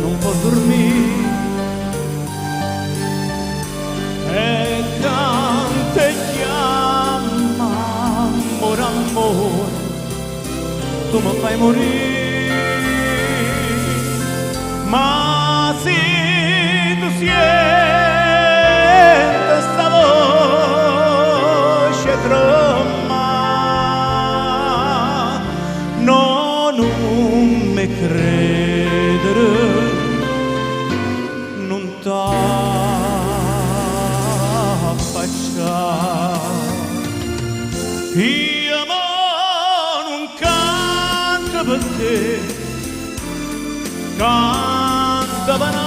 non può dormire e tante chiama amore, amore, tu mi fai morire, ma se tu senti sta voce trema, no, non mi credere, non t'affacciare. Io non canto per te, canta banata,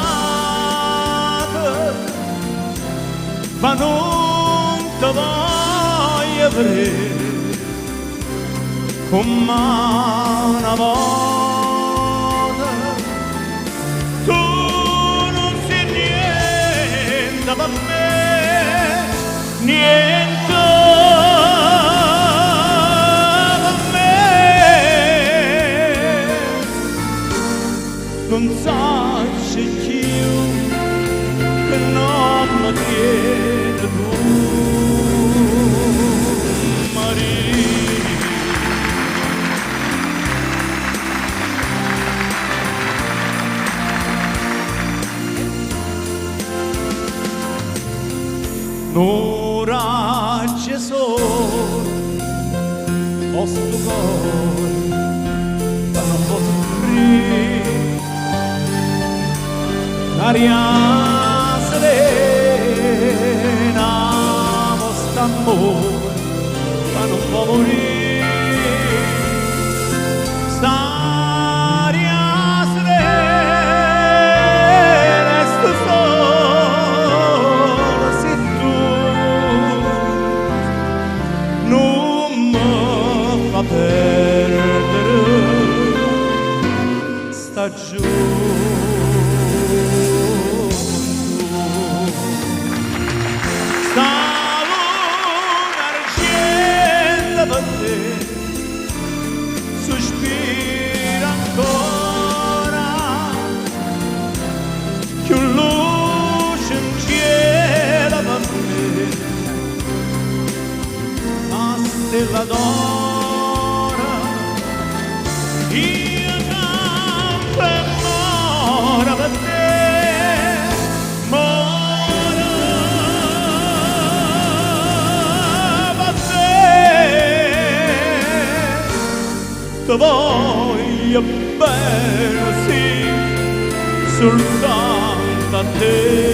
ma non te voglio vedere come una volta. Tu non sei niente per me, niente per me. Non sai più che non mi tiene tu, Maria. Ora c'è solo questo cuore che non può soffrire, l'aria serena, questo amore che non può morire, st'aria serena, sto solo se tu non mi fa perdere sta sospira ancora, più luce in cielo per me, la stella d'ora, io canto e moro per te, moro per te. Ti voglio bene, sì, soltanto a te.